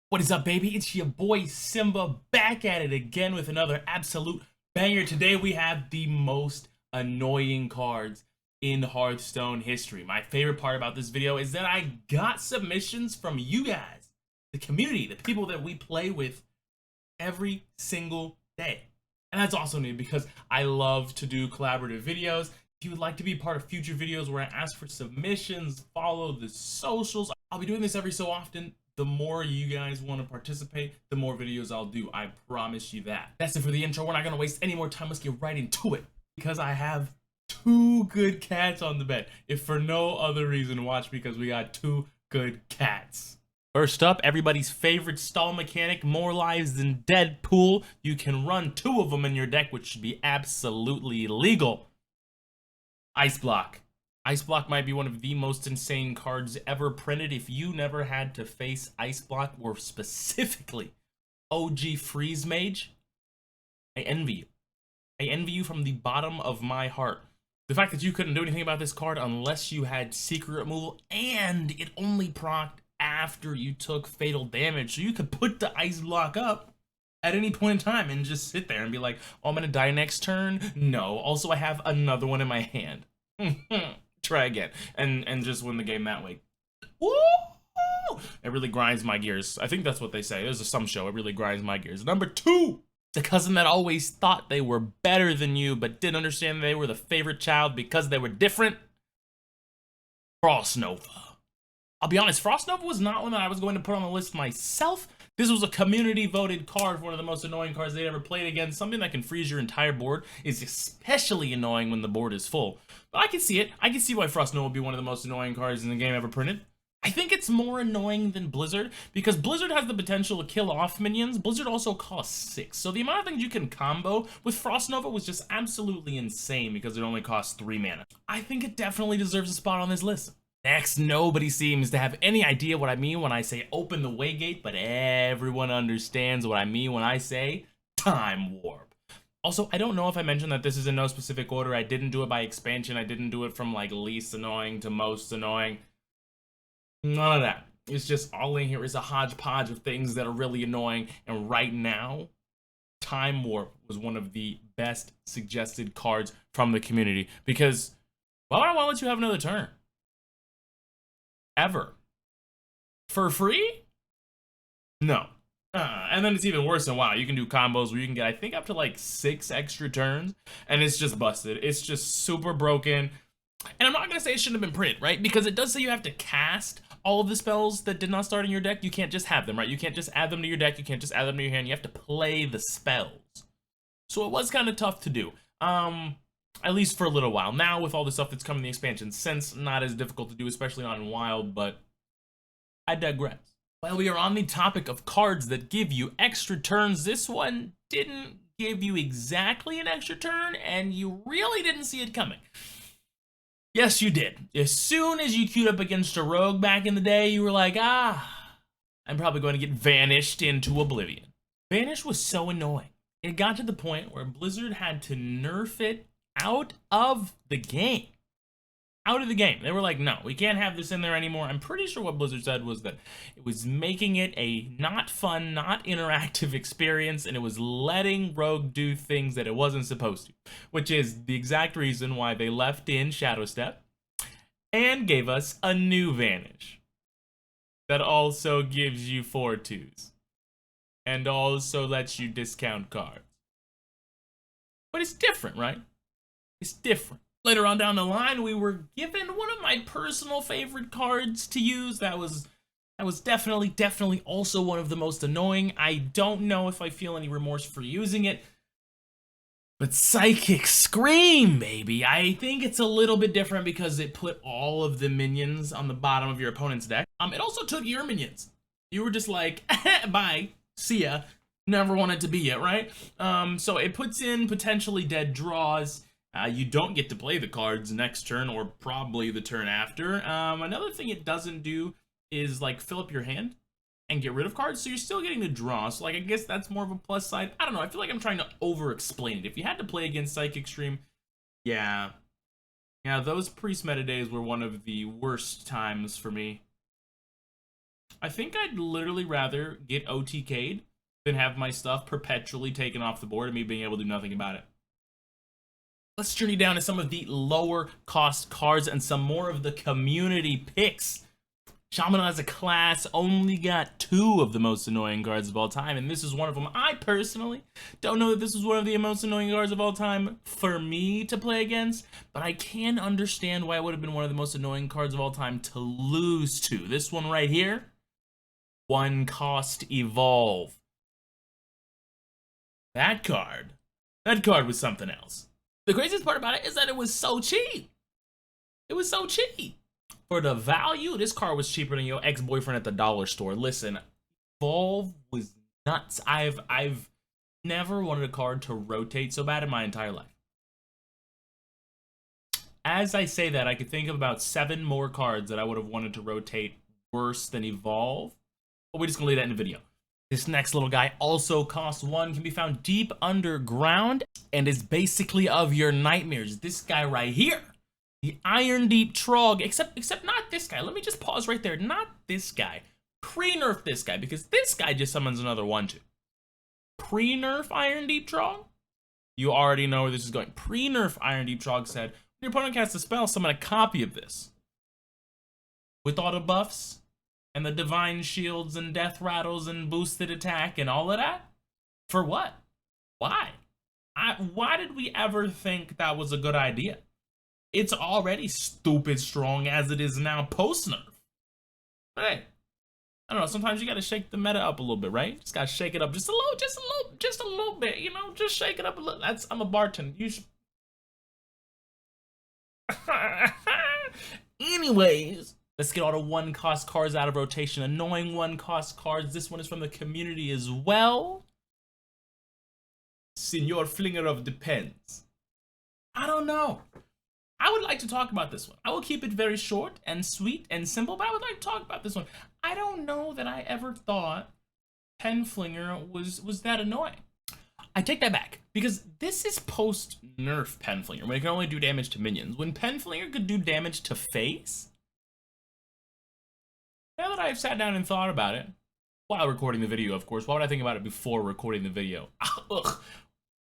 What is up, baby? It's your boy Simba back at it again with another absolute banger. Today we have the most annoying cards in Hearthstone history. My favorite part about this video is that I got submissions from you guys, the community, the people that we play with every single day. And that's awesome to me because I love to do collaborative videos. If you would like to be part of future videos where I ask for submissions, follow the socials. I'll be doing this every so often. The more you guys want to participate, the more videos I'll do. I promise you that. That's it for the intro. We're not going to waste any more time. Let's get right into it. Because I have two good cats on the bed. If for no other reason, watch because we got two good cats. First up, everybody's favorite stall mechanic, more lives than Deadpool. You can run two of them in your deck, which should be absolutely legal. Ice Block. Ice Block might be one of the most insane cards ever printed. If you never had to face Ice Block, or specifically OG Freeze Mage, I envy you. I envy you from the bottom of my heart. The fact that you couldn't do anything about this card unless you had secret removal, and it only procced after you took fatal damage, so you could put the Ice Block up at any point in time and just sit there and be like, oh, I'm gonna die next turn? No, also I have another one in my hand. Try again and just win the game that way. Woo! It really grinds my gears. I think that's what they say. There's some show. It really grinds my gears. Number two, the cousin that always thought they were better than you but didn't understand they were the favorite child because they were different. Frost Nova. I'll be honest, Frost Nova was not one that I was going to put on the list myself. This was a community voted card for one of the most annoying cards they'd ever played against. Something that can freeze your entire board is especially annoying when the board is full. But I can see it. I can see why Frost Nova would be one of the most annoying cards in the game ever printed. I think it's more annoying than Blizzard because Blizzard has the potential to kill off minions. Blizzard also costs 6. So the amount of things you can combo with Frost Nova was just absolutely insane because it only costs 3 mana. I think it definitely deserves a spot on this list. Next, nobody seems to have any idea what I mean when I say open the Waygate, but everyone understands what I mean when I say Time Warp. Also, I don't know if I mentioned that this is in no specific order. I didn't do it by expansion. I didn't do it from like least annoying to most annoying. None of that. It's just all in here is a hodgepodge of things that are really annoying. And right now, Time Warp was one of the best suggested cards from the community because why would I want to let you have another turn? Ever. For free? No. And then it's even worse than WoW. You can do combos where you can get, I think, up to like 6 extra turns, and it's just busted. It's just super broken. And I'm not going to say it shouldn't have been printed, right? Because it does say you have to cast all of the spells that did not start in your deck. You can't just have them, right? You can't just add them to your deck. You can't just add them to your hand. You have to play the spells. So it was kind of tough to do. At least for a little while. Now, with all the stuff that's coming in the expansion, since not as difficult to do, especially not in Wild, but I digress. While we are on the topic of cards that give you extra turns, this one didn't give you exactly an extra turn, and you really didn't see it coming. Yes, you did. As soon as you queued up against a rogue back in the day, you were like, I'm probably going to get vanished into oblivion. Vanish was so annoying. It got to the point where Blizzard had to nerf it out of the game. Out of the game. They were like, no, we can't have this in there anymore. I'm pretty sure what Blizzard said was that it was making it a not fun, not interactive experience, and it was letting Rogue do things that it wasn't supposed to, which is the exact reason why they left in Shadow Step and gave us a new Vanish that also gives you 4/2s and also lets you discount cards. But it's different, right? It's different. Later on down the line, we were given one of my personal favorite cards to use. That was definitely also one of the most annoying. I don't know if I feel any remorse for using it, but Psychic Scream, baby. I think it's a little bit different because it put all of the minions on the bottom of your opponent's deck. It also took your minions. You were just like, bye, see ya. Never wanted to be it, right? So it puts in potentially dead draws. You don't get to play the cards next turn or probably the turn after. Another thing it doesn't do is like fill up your hand and get rid of cards, so you're still getting to draw. So like I guess that's more of a plus side. I don't know. I feel like I'm trying to over-explain it. If you had to play against Psychic Stream, yeah, those Priest meta days were one of the worst times for me. I think I'd literally rather get OTK'd than have my stuff perpetually taken off the board and me being able to do nothing about it. Let's journey down to some of the lower cost cards and some more of the community picks. Shaman as a class only got 2 of the most annoying cards of all time, and this is one of them. I personally don't know that this is one of the most annoying cards of all time for me to play against, but I can understand why it would have been one of the most annoying cards of all time to lose to. This one right here, 1 cost evolve. That card was something else. The craziest part about it is that it was so cheap. It was so cheap. For the value, this card was cheaper than your ex-boyfriend at the dollar store. Listen, Evolve was nuts. I've never wanted a card to rotate so bad in my entire life. As I say that, I could think of about 7 more cards that I would have wanted to rotate worse than Evolve. But we're just gonna leave that in the video. This next little guy also costs 1, can be found deep underground, and is basically of your nightmares. This guy right here. The Iron Deep Trog, except not this guy. Let me just pause right there. Not this guy. Pre-nerf this guy, because this guy just summons another 1/2. Pre-nerf Iron Deep Trog? You already know where this is going. Pre-nerf Iron Deep Trog said, when your opponent casts a spell, summon a copy of this. With all the buffs, and the divine shields, and death rattles, and boosted attack, and all of that? For what? Why? Why did we ever think that was a good idea? It's already stupid strong as it is now post-nerf. But hey, I don't know, sometimes you gotta shake the meta up a little bit, right? Just gotta shake it up just a little bit, you know? Just shake it up a little. I'm a bartender. You should... Anyways, let's get all the 1 cost cards out of rotation. Annoying 1 cost cards. This one is from the community as well. Senor Flinger of Depends. I don't know. I would like to talk about this one. I will keep it very short and sweet and simple, but I would like to talk about this one. I don't know that I ever thought Penflinger was that annoying. I take that back, because this is post-nerf Penflinger, when it can only do damage to minions. When Penflinger could do damage to face, now that I've sat down and thought about it, while recording the video, of course, why would I think about it before recording the video? Ugh.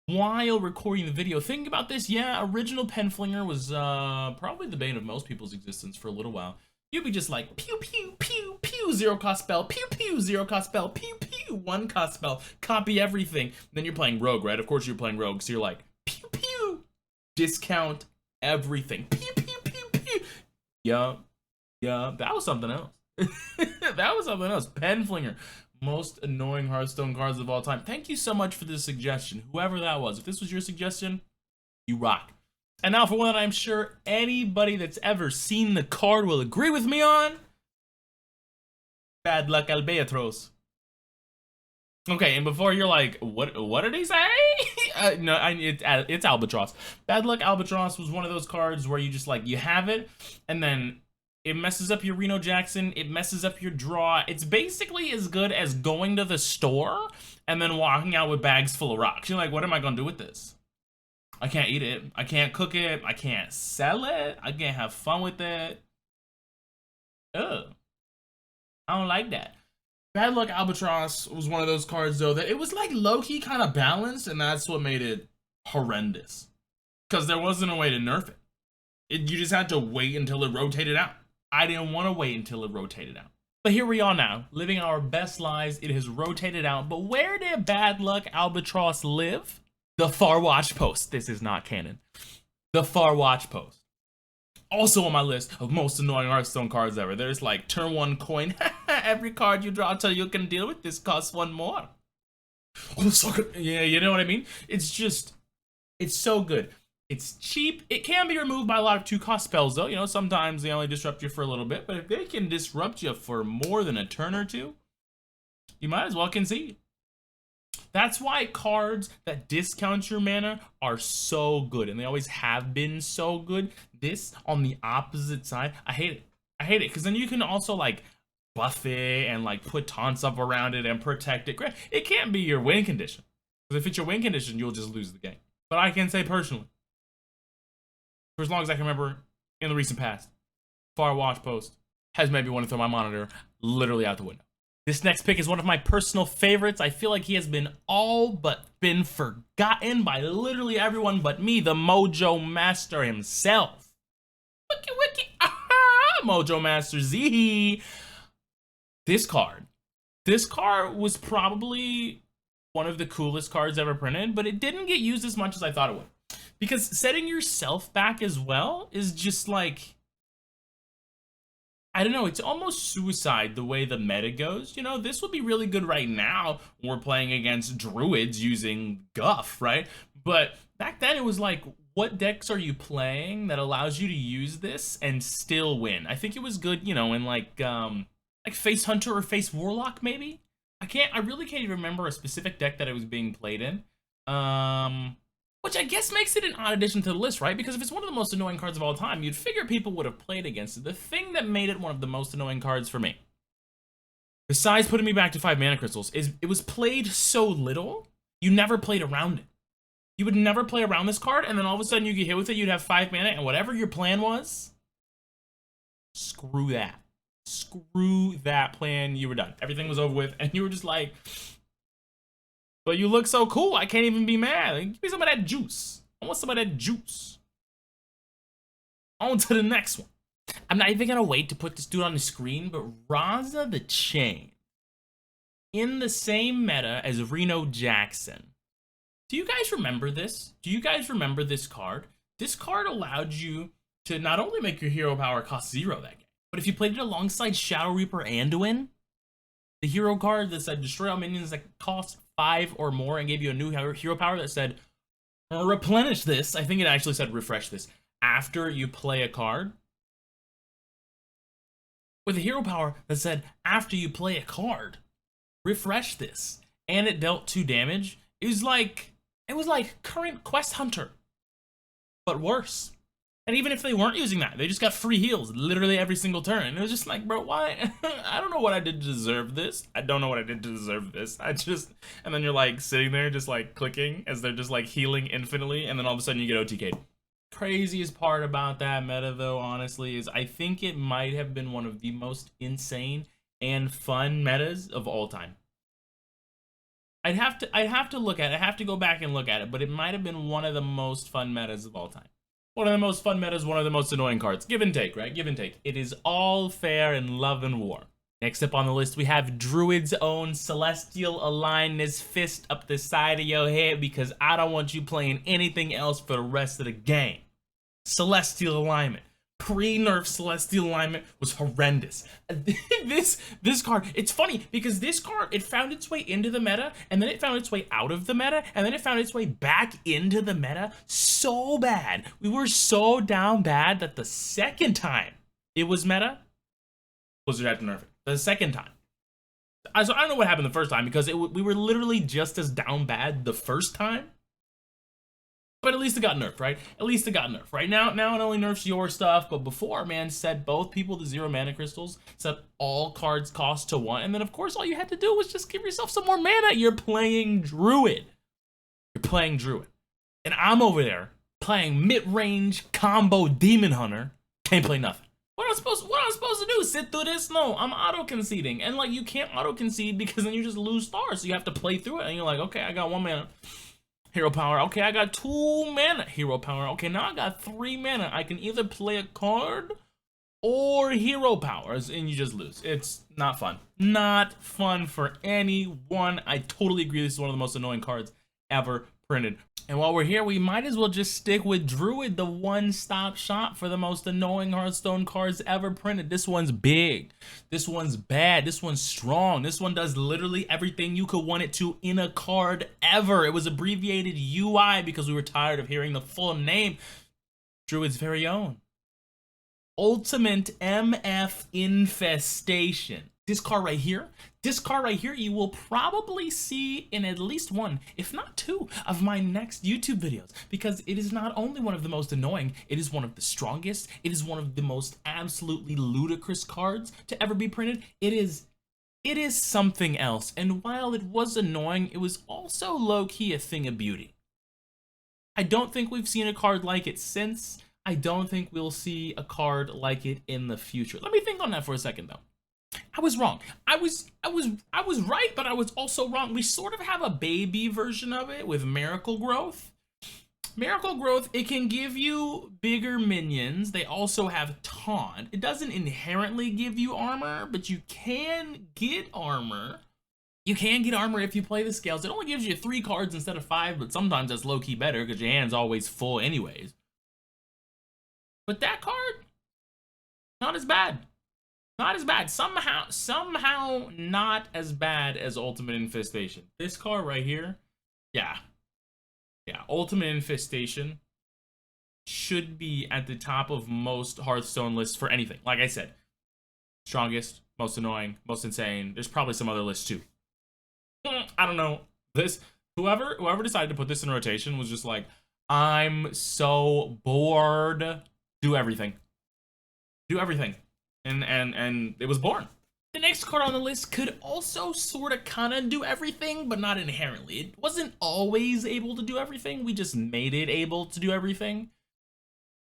While recording the video, thinking about this, yeah, original Penflinger was probably the bane of most people's existence for a little while. You'd be just like, pew, pew, pew, pew, 0 cost spell, pew, pew, 0 cost spell, pew, pew, 1 cost spell, copy everything. Then you're playing Rogue, right? Of course you're playing Rogue, so you're like, pew, pew, discount everything, pew, pew, pew, pew. Yeah, that was something else. That was something else. Penflinger. Most annoying Hearthstone cards of all time. Thank you so much for this suggestion, whoever that was. If this was your suggestion, you rock. And now for one that I'm sure anybody that's ever seen the card will agree with me on. Bad Luck Albatros. Okay, and before you're like, what did he say? No, it's Albatross. Bad Luck Albatross was one of those cards where you just like, you have it, and then it messes up your Reno Jackson. It messes up your draw. It's basically as good as going to the store and then walking out with bags full of rocks. You're like, what am I gonna do with this? I can't eat it. I can't cook it. I can't sell it. I can't have fun with it. Ugh. I don't like that. Bad Luck Albatross was one of those cards, though, that it was like low-key kind of balanced, and that's what made it horrendous. Because there wasn't a way to nerf it. You just had to wait until it rotated out. I didn't want to wait until it rotated out. But here we are now, living our best lives. It has rotated out. But where did Bad Luck Albatross live? The Far Watch Post. This is not canon. The Far Watch Post. Also on my list of most annoying Hearthstone cards ever. There's like turn 1 coin. Every card you draw till you can deal with this costs 1 more. Oh, so good. Yeah, you know what I mean? It's just, it's so good. It's cheap. It can be removed by a lot of 2-cost spells, though. You know, sometimes they only disrupt you for a little bit, but if they can disrupt you for more than a turn or 2, you might as well concede. That's why cards that discount your mana are so good, and they always have been so good. This, on the opposite side, I hate it. I hate it, because then you can also, like, buff it and, like, put taunts up around it and protect it. It can't be your win condition, because if it's your win condition, you'll just lose the game. But I can say personally, for as long as I can remember in the recent past, Far Watch Post, has made me want to throw my monitor literally out the window. This next pick is one of my personal favorites. I feel like he has been all but been forgotten by literally everyone but me, the Mojo Master himself. Wiki wiki, aha, Mojo Master Z. This card was probably one of the coolest cards ever printed, but it didn't get used as much as I thought it would. Because setting yourself back as well is just like, I don't know, it's almost suicide the way the meta goes. You know, this would be really good right now when we're playing against druids using guff, right? But back then it was like, what decks are you playing that allows you to use this and still win? I think it was good, you know, in like Face Hunter or Face Warlock maybe? I really can't even remember a specific deck that it was being played in. Which I guess makes it an odd addition to the list, right? Because if it's one of the most annoying cards of all time, you'd figure people would have played against it. The thing that made it one of the most annoying cards for me, besides putting me back to 5 mana crystals, is it was played so little, you never played around it. You would never play around this card, and then all of a sudden you get hit with it, you'd have 5 mana, and whatever your plan was, screw that. Screw that plan, you were done. Everything was over with, and you were just like, but you look so cool, I can't even be mad. Like, give me some of that juice. I want some of that juice. On to the next one. I'm not even gonna wait to put this dude on the screen, but Raza the Chain. In the same meta as Reno Jackson. Do you guys remember this? Do you guys remember this card? This card allowed you to not only make your hero power cost 0 that game, but if you played it alongside Shadow Reaper Anduin, the hero card that said destroy all minions that cost 5 or more and gave you a new hero power that said replenish this. I think it actually said refresh this after you play a card. With a hero power that said after you play a card, refresh this, and it dealt 2 damage. It was like current Quest Hunter, but worse. And even if they weren't using that, they just got free heals literally every single turn. And it was just like, bro, why? I don't know what I did to deserve this. I don't know what I did to deserve this. And then you're like sitting there just like clicking as they're just like healing infinitely. And then all of a sudden you get OTK'd. Craziest part about that meta though, honestly, is I think it might have been one of the most insane and fun metas of all time. I'd have to look at it. I have to go back and look at it, but it might have been one of the most fun metas of all time. One of the most fun metas, one of the most annoying cards. Give and take, right? Give and take. It is all fair in love and war. Next up on the list, we have Druid's own Celestial Align this fist up the side of your head because I don't want you playing anything else for the rest of the game. Celestial Alignment. Pre-nerf Celestial Alignment was horrendous. This card, it's funny because this card, it found its way into the meta, and then it found its way out of the meta, and then it found its way back into the meta so bad. We were so down bad that the second time it was meta, Blizzard had to nerf it. The second time. So I don't know what happened the first time because we were literally just as down bad the first time. But at least it got nerfed, right? At least it got nerfed, right? Now it only nerfs your stuff, but before, man, set both people to 0 mana crystals, set all cards cost to 1, and then of course all you had to do was just give yourself some more mana. You're playing Druid. You're playing Druid. And I'm over there playing mid-range combo Demon Hunter. Can't play nothing. What am I supposed to do? Sit through this? No, I'm auto-conceding. And like you can't auto-concede because then you just lose stars. So you have to play through it and you're like, okay, I got 1 mana. Hero power. Okay, I got 2 mana. Hero power. Okay, now I got 3 mana. I can either play a card or hero powers, and you just lose. It's not fun. Not fun for anyone. I totally agree. This is one of the most annoying cards ever printed. And while we're here, we might as well just stick with Druid, the one-stop shop for the most annoying Hearthstone cards ever printed. This one's big. This one's bad. This one's strong. This one does literally everything you could want it to in a card ever. It was abbreviated UI because we were tired of hearing the full name. Druid's very own Ultimate MF Infestation. This card right here, you will probably see in at least 1, if not 2, of my next YouTube videos, because it is not only one of the most annoying, it is one of the strongest, it is one of the most absolutely ludicrous cards to ever be printed. It is something else, and while it was annoying, it was also low-key a thing of beauty. I don't think we've seen a card like it since. I don't think we'll see a card like it in the future. Let me think on that for a second though. I was wrong. I was right, but I was also wrong. We sort of have a baby version of it with Miracle Growth. Miracle Growth, it can give you bigger minions. They also have Taunt. It doesn't inherently give you armor, but you can get armor. You can get armor if you play the scales. It only gives you 3 cards instead of 5, but sometimes that's low-key better because your hand's always full anyways. But that card, not as bad. Not as bad. Somehow not as bad as Ultimate Infestation. This card right here, yeah. Yeah, Ultimate Infestation should be at the top of most Hearthstone lists for anything. Like I said, strongest, most annoying, most insane. There's probably some other lists too. I don't know. This whoever decided to put this in rotation was just like, I'm so bored. Do everything. Do everything. And it was born. The next card on the list could also sort of kind of do everything, but not inherently. It wasn't always able to do everything. We just made it able to do everything.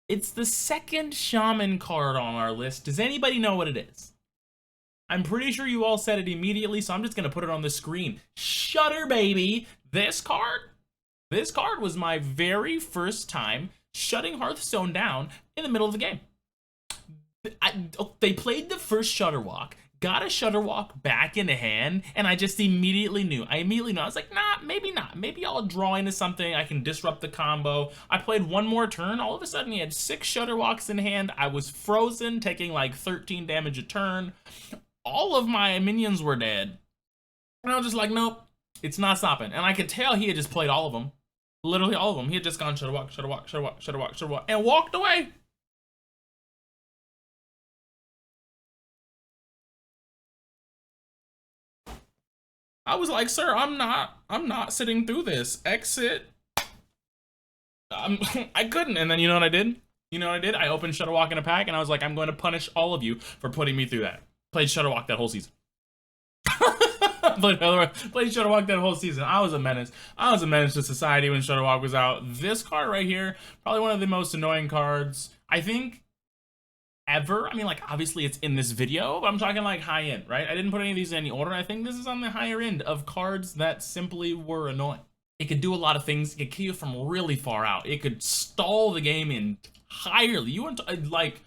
It's the second Shaman card on our list. Does anybody know what it is? I'm pretty sure you all said it immediately, so I'm just going to put it on the screen. Shutter, baby. This card was my very first time shutting Hearthstone down in the middle of the game. They played the first Shutter Walk, got a Shutter Walk back in hand, and I just immediately knew. I was like, nah, maybe not. Maybe I'll draw into something. I can disrupt the combo. I played one more turn. All of a sudden, he had 6 Shutter Walks in hand. I was frozen, taking like 13 damage a turn. All of my minions were dead. And I was just like, nope, it's not stopping. And I could tell he had just played all of them. Literally all of them. He had just gone Shutter Walk, Shutter Walk, Shutter Walk, Shutter Walk, Shutter Walk, and walked away. I was like, sir, I'm not sitting through this. Exit. I couldn't. And then you know what I did? You know what I did? I opened Shutterwalk in a pack and I was like, I'm going to punish all of you for putting me through that. Played Shutterwalk that whole season. played Shutterwalk that whole season. I was a menace. I was a menace to society when Shutterwalk was out. This card right here, probably one of the most annoying cards, I think, ever. I mean, like, obviously it's in this video, but I'm talking like high end, right? I didn't put any of these in any order. I think this is on the higher end of cards that simply were annoying. It could do a lot of things. It could kill you from really far out. It could stall the game entirely. You want to, like,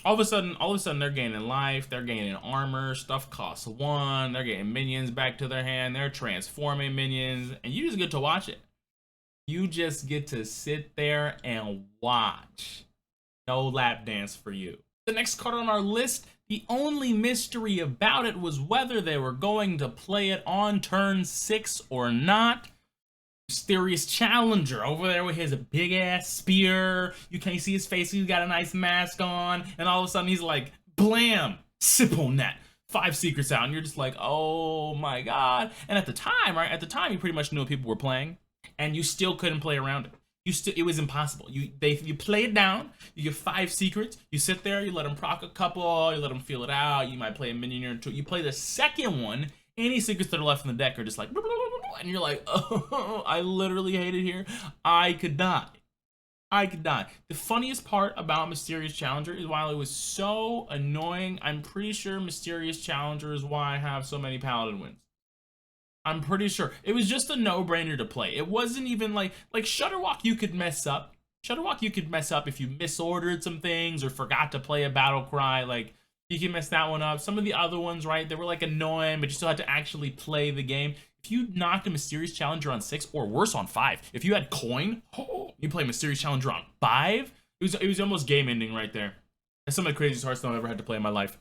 all of a sudden they're gaining life, they're gaining armor, stuff costs 1, they're getting minions back to their hand, they're transforming minions, and you just get to watch it. You just get to sit there and watch. No lap dance for you. The next card on our list, the only mystery about it was whether they were going to play it on turn 6 or not. Mysterious Challenger over there with his big ass spear. You can't see his face, he's got a nice mask on, and all of a sudden he's like, blam, sip on that. 5 secrets out, and you're just like, oh my god. And at the time, right, you pretty much knew what people were playing, and you still couldn't play around it. It was impossible. You play it down, you get 5 secrets, you sit there, you let them proc a couple, you let them feel it out, you might play a minion or 2, you play the second one, any secrets that are left in the deck are just like, and you're like, oh, I literally hate it here. I could die. The funniest part about Mysterious Challenger is while it was so annoying, I'm pretty sure Mysterious Challenger is why I have so many Paladin wins. I'm pretty sure. It was just a no-brainer to play. It wasn't even like Shutterwalk you could mess up. Shutterwalk you could mess up if you misordered some things or forgot to play a battle cry. Like, you can mess that one up. Some of the other ones, right, they were like annoying, but you still had to actually play the game. If you knocked a Mysterious Challenger on 6, or worse on 5, if you had coin, you play Mysterious Challenger on 5, it was almost game ending right there. That's some of the craziest Hearthstone I've ever had to play in my life.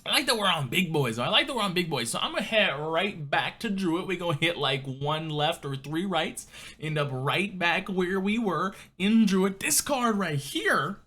I like that we're on big boys. So I'm gonna head right back to Druid. We're gonna hit like 1 left or 3 rights. End up right back where we were in Druid. This card right here,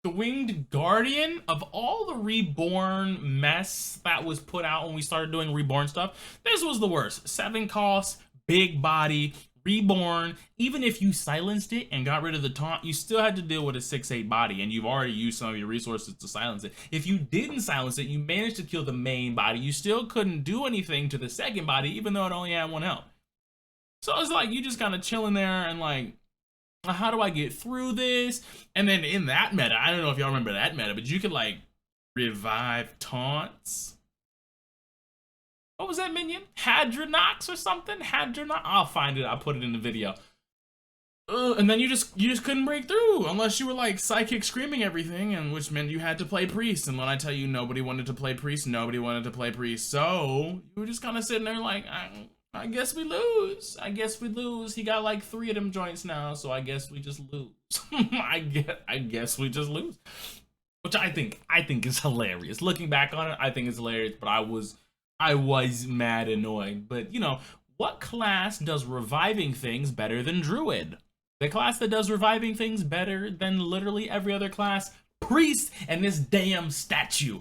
the Winged Guardian, of all the Reborn mess that was put out when we started doing Reborn stuff, this was the worst. 7 costs, big body, Reborn. Even if you silenced it and got rid of the taunt, you still had to deal with a 6/8 body, and you've already used some of your resources to silence it. If you didn't silence it, you managed to kill the main body, you still couldn't do anything to the second body, even though it only had 1 health. So it's like you just kind of chilling there and like, How do I get through this? And then in that meta, I don't know if y'all remember that meta, but you could like revive taunts. What was that minion? Hadronox or something? Hadronox? I'll find it. I'll put it in the video. And then you just couldn't break through unless you were like psychic screaming everything, and which meant you had to play priest. And when I tell you nobody wanted to play priest, nobody wanted to play priest. So you were just kind of sitting there like, I guess we lose. I guess we lose. He got like 3 of them joints now, so I guess we just lose. I guess we just lose. Which I think is hilarious. Looking back on it, I think it's hilarious. But I was mad annoyed. But you know, what class does reviving things better than druid? The class that does reviving things better than literally every other class? Priest and this damn statue.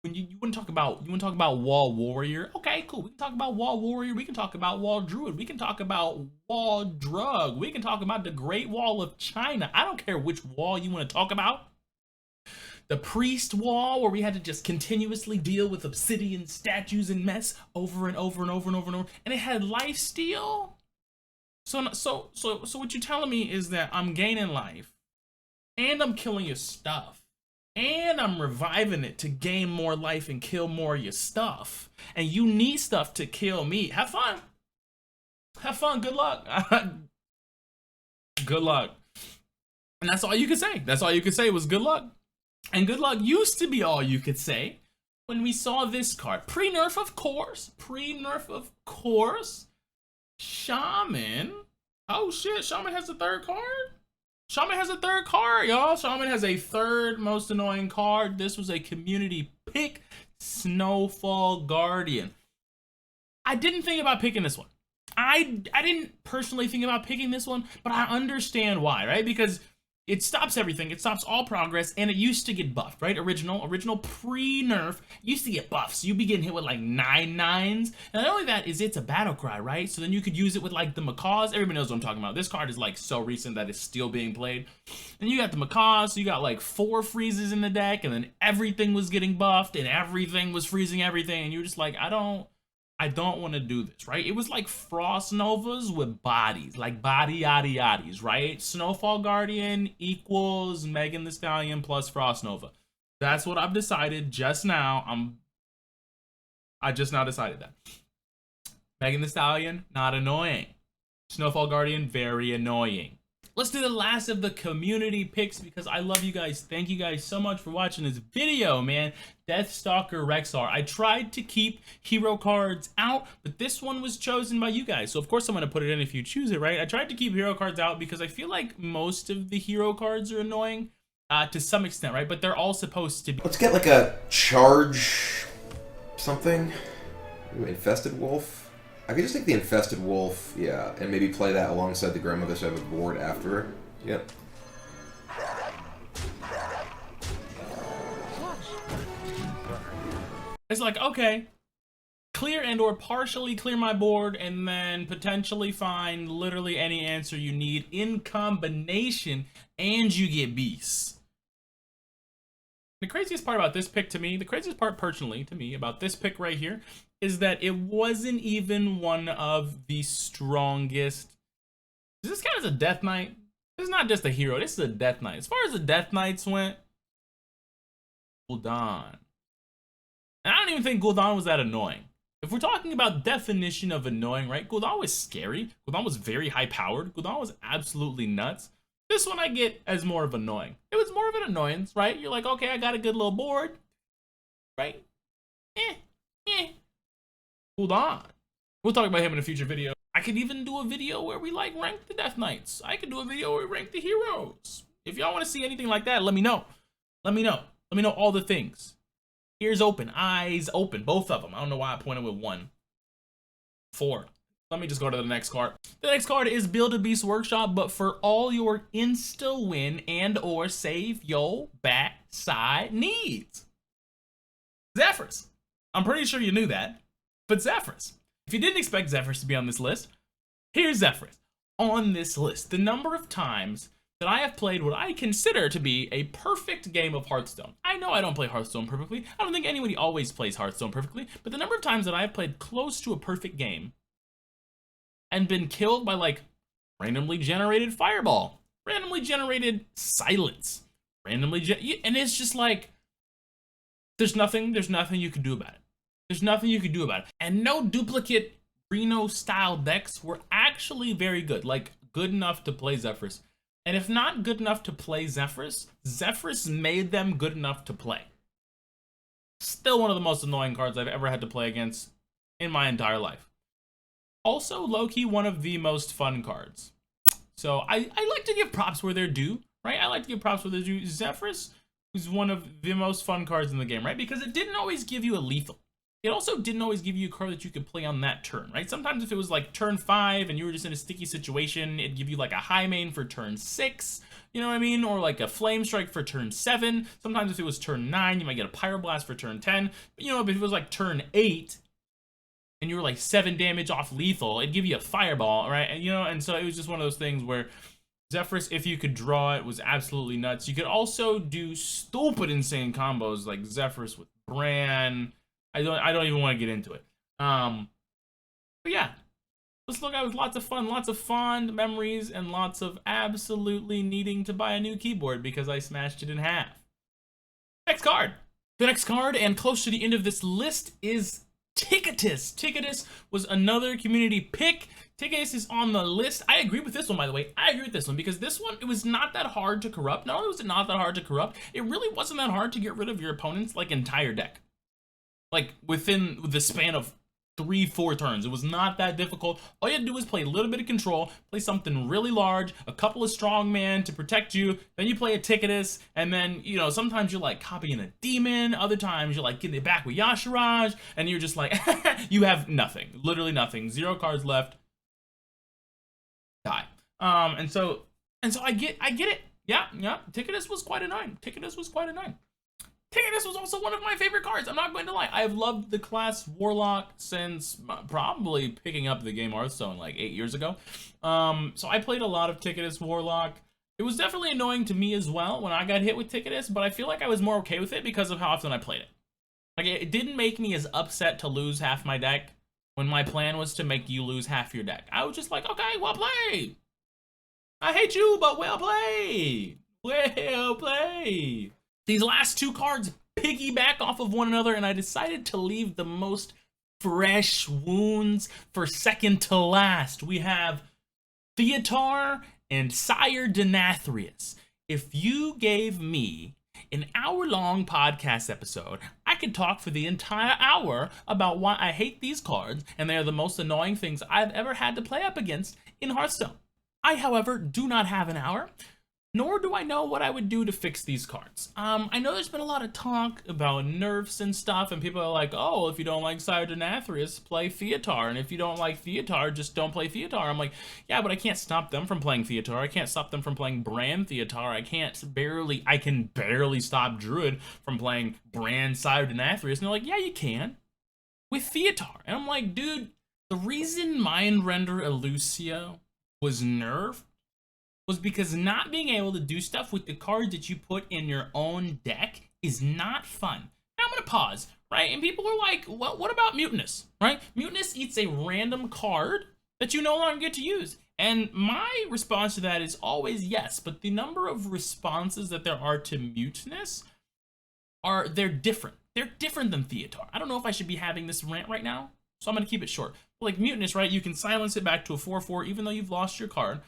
When you want to talk about wall warrior, okay, cool. We can talk about wall warrior. We can talk about wall druid. We can talk about wall drug. We can talk about the Great Wall of China. I don't care which wall you want to talk about. The priest wall, where we had to just continuously deal with obsidian statues and mess over and over and over and over and over, and it had life steal. So what you're telling me is that I'm gaining life, and I'm killing your stuff, and I'm reviving it to gain more life and kill more of your stuff, and you need stuff to kill me. Have fun. Have fun. Good luck. Good luck. And that's all you could say. That's all you could say was good luck. And good luck used to be all you could say when we saw this card. Pre-nerf, of course. Pre-nerf, of course. Shaman. Oh shit, Shaman has a 3rd card? Shaman has a 3rd card, y'all. Shaman has a 3rd most annoying card. This was a community pick. Snowfall Guardian. I didn't think about picking this one. I didn't personally think about picking this one, but I understand why, right? Because it stops everything. It stops all progress, and it used to get buffed, right? Original pre-nerf used to get buffed. So you'd be getting hit with like 9 9s. And not only that is it's a battle cry, right? So then you could use it with like the macaws. Everybody knows what I'm talking about. This card is like so recent that it's still being played. And you got the macaws, so you got like 4 freezes in the deck, and then everything was getting buffed, and everything was freezing everything, and you're just like, I don't want to do this, right? It was like Frost Novas with bodies, like body yaddy yaddies, right? Snowfall Guardian equals Megan Thee Stallion plus Frost Nova. That's what I've decided just now. I just now decided that. Megan Thee Stallion, not annoying. Snowfall Guardian, very annoying. Let's do the last of the community picks because I love you guys. Thank you guys so much for watching this video, man. Deathstalker Rexar. I tried to keep hero cards out, but this one was chosen by you guys. So of course I'm going to put it in if you choose it, right? I tried to keep hero cards out because I feel like most of the hero cards are annoying to some extent, right? But they're all supposed to be. Let's get like a charge something. Infested Wolf. I could just take the Infested Wolf, yeah, and maybe play that alongside the Grandmother Seventh board after. Yep. It's like, okay, clear and or partially clear my board and then potentially find literally any answer you need in combination and you get beasts. The craziest part about this pick to me, the craziest part personally to me about this pick right here is that it wasn't even one of the strongest. Does this count as a Death Knight? This is not just a hero, this is a Death Knight. As far as the Death Knights went, Gul'dan. And I don't even think Gul'dan was that annoying. If we're talking about definition of annoying, right? Gul'dan was scary. Gul'dan was very high powered. Gul'dan was absolutely nuts. This one I get as more of annoying. It was more of an annoyance, right? You're like, okay, I got a good little board, right? Gul'dan. We'll talk about him in a future video. I could even do a video where we like rank the Death Knights. I could do a video where we rank the heroes. If y'all want to see anything like that, let me know. Let me know. Let me know all the things. Ears open, eyes open, both of them. I don't know why I pointed with 1. 4. Let me just go to the next card. The next card is Build a Beast Workshop, but for all your insta-win and or save your backside needs. Zephrys. I'm pretty sure you knew that, but Zephrys. If you didn't expect Zephrys to be on this list, here's Zephrys. On this list, the number of times that I have played what I consider to be a perfect game of Hearthstone. I know I don't play Hearthstone perfectly. I don't think anybody always plays Hearthstone perfectly, but the number of times that I have played close to a perfect game and been killed by like randomly generated fireball, randomly generated silence, and it's just like, there's nothing you can do about it. There's nothing you can do about it. And no duplicate Reno style decks were actually very good, like good enough to play Zephrys. And if not good enough to play Zephrys, Zephrys made them good enough to play. Still one of the most annoying cards I've ever had to play against in my entire life. Also, low-key, one of the most fun cards. So I like to give props where they're due, right? I like to give props where they're due. Zephrys was one of the most fun cards in the game, right? Because it didn't always give you a lethal. It also didn't always give you a card that you could play on that turn, right? Sometimes if it was like turn 5 and you were just in a sticky situation, it'd give you like a high main for turn 6, you know what I mean? Or like a flame strike for turn 7. Sometimes if it was turn 9, you might get a pyroblast for turn 10. But you know, if it was like turn 8, and you were like 7 damage off lethal, it'd give you a fireball, right? And you know, and so it was just one of those things where Zephrys, if you could draw it, was absolutely nuts. You could also do stupid insane combos like Zephrys with Bran. I don't even want to get into it. But yeah, let's look at it with lots of fun, lots of fond memories, and lots of absolutely needing to buy a new keyboard because I smashed it in half. Next card. The next card, and close to the end of this list, is Ticketus. Ticketus was another community pick. Ticketus is on the list. I agree with this one, by the way. I agree with this one because this one, it was not that hard to corrupt. Not only was it not that hard to corrupt, it really wasn't that hard to get rid of your opponent's like entire deck. Like within the span of 3-4 turns. It was not that difficult. All you had to do was play a little bit of control, play something really large, a couple of strongman to protect you, then you play a Ticketus, and then, you know, sometimes you're like copying a demon, other times you're like getting it back with Yashiraj, and you're just like, you have nothing, literally nothing, 0 cards left, die. And so I get it. Yeah, Ticketus was quite annoying. Ticketus was also one of my favorite cards. I'm not going to lie. I've loved the class Warlock since probably picking up the game Hearthstone like 8 years ago. So I played a lot of Ticketus Warlock. It was definitely annoying to me as well when I got hit with Ticketus, but I feel like I was more okay with it because of how often I played it. Like, it didn't make me as upset to lose half my deck when my plan was to make you lose half your deck. I was just like, okay, well played. I hate you, but well played. Well played. These last 2 cards piggyback off of one another, and I decided to leave the most fresh wounds for second to last. We have Theotar and Sire Denathrius. If you gave me an hour-long podcast episode, I could talk for the entire hour about why I hate these cards, and they are the most annoying things I've ever had to play up against in Hearthstone. I, however, do not have an hour, nor do I know what I would do to fix these cards. I know there's been a lot of talk about nerfs and stuff, and people are like, oh, if you don't like Sire Denathrius, play Theotar, and if you don't like Theotar, just don't play Theotar. I'm like, yeah, but I can't stop them from playing Theotar. I can't stop them from playing Bran Theotar. I can barely stop Druid from playing Bran Sire Denathrius. And they're like, yeah, you can, with Theotar. And I'm like, dude, the reason Mind Render Elusia was nerfed was because not being able to do stuff with the cards that you put in your own deck is not fun. Now I'm gonna pause, right? And people are like, well, what about Mutinous, right? Mutinous eats a random card that you no longer get to use. And my response to that is always yes, but the number of responses that there are to Mutinous they're different. They're different than Theotar. I don't know if I should be having this rant right now, so I'm gonna keep it short. But like Mutinous, right? You can silence it back to a 4/4 even though you've lost your card.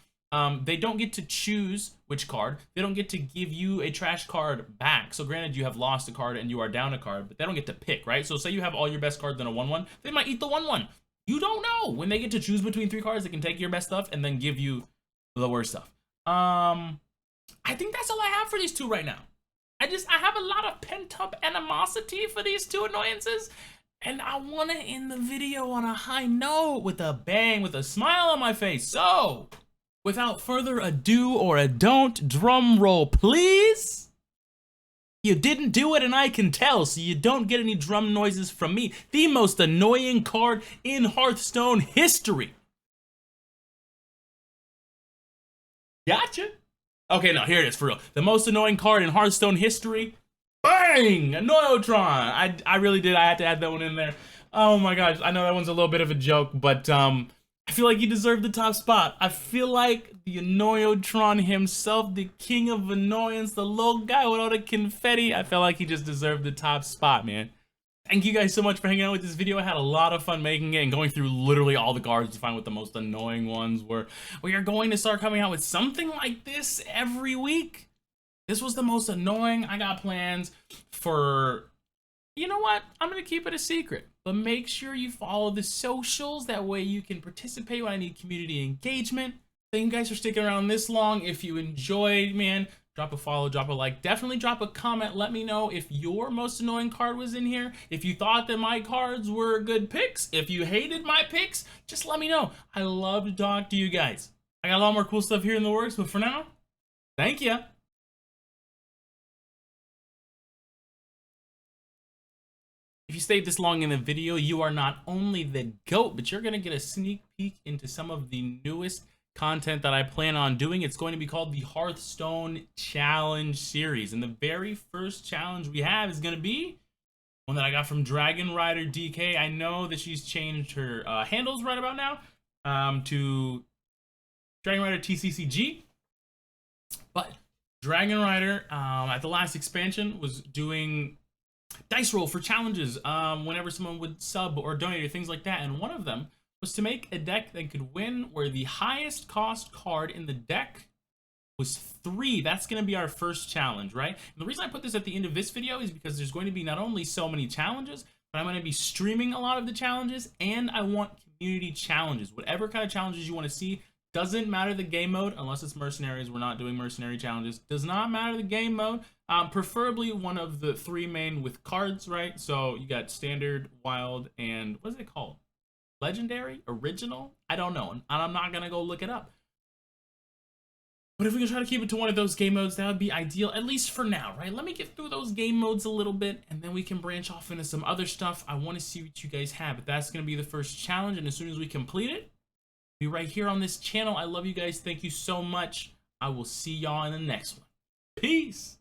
They don't get to choose which card. They don't get to give you a trash card back. So granted, you have lost a card and you are down a card, but they don't get to pick, right? So say you have all your best cards in a 1/1, they might eat the 1/1. You don't know. When they get to choose between 3 cards, they can take your best stuff and then give you the worst stuff. I think that's all I have for these 2 right now. I have a lot of pent-up animosity for these 2 annoyances, and I want to end the video on a high note with a bang, with a smile on my face. So, without further ado or a don't, drum roll please. You didn't do it and I can tell, so you don't get any drum noises from me. The most annoying card in Hearthstone history. Gotcha. Okay, no, here it is for real. The most annoying card in Hearthstone history. Bang! Annoyotron. I really did. I had to add that one in there. Oh my gosh. I know that one's a little bit of a joke, but I feel like he deserved the top spot. I feel like the Annoyotron himself, the king of annoyance, the little guy with all the confetti, I felt like he just deserved the top spot, man. Thank you guys so much for hanging out with this video. I had a lot of fun making it and going through literally all the cards to find what the most annoying ones were. We are going to start coming out with something like this every week. This was the most annoying. I got plans for... You know what? I'm going to keep it a secret. But make sure you follow the socials. That way you can participate when I need community engagement. Thank you guys for sticking around this long. If you enjoyed, man, drop a follow, drop a like. Definitely drop a comment. Let me know if your most annoying card was in here. If you thought that my cards were good picks. If you hated my picks, just let me know. I love to talk to you guys. I got a lot more cool stuff here in the works. But for now, thank you. If you stayed this long in the video, you are not only the GOAT, but you're going to get a sneak peek into some of the newest content that I plan on doing. It's going to be called the Hearthstone Challenge Series. And the very first challenge we have is going to be one that I got from Dragon Rider DK. I know that she's changed her handles right about now to Dragon Rider TCCG. But Dragon Rider, at the last expansion, was doing dice roll for challenges whenever someone would sub or donate or things like that, and one of them was to make a deck that could win where the highest cost card in the deck was 3. That's going to be our first challenge, right? And the reason I put this at the end of this video is because there's going to be not only so many challenges, but I'm going to be streaming a lot of the challenges, and I want community challenges. Whatever kind of challenges you want to see. Doesn't matter the game mode, unless it's mercenaries. We're not doing mercenary challenges. Does not matter the game mode. Preferably one of the 3 main with cards, right? So you got standard, wild, and what is it called? Legendary? Original? I don't know. And I'm not going to go look it up. But if we can try to keep it to one of those game modes, that would be ideal, at least for now, right? Let me get through those game modes a little bit, and then we can branch off into some other stuff. I want to see what you guys have. But that's going to be the first challenge, and as soon as we complete it, be right here on this channel. I love you guys. Thank you so much. I will see y'all in the next one. Peace.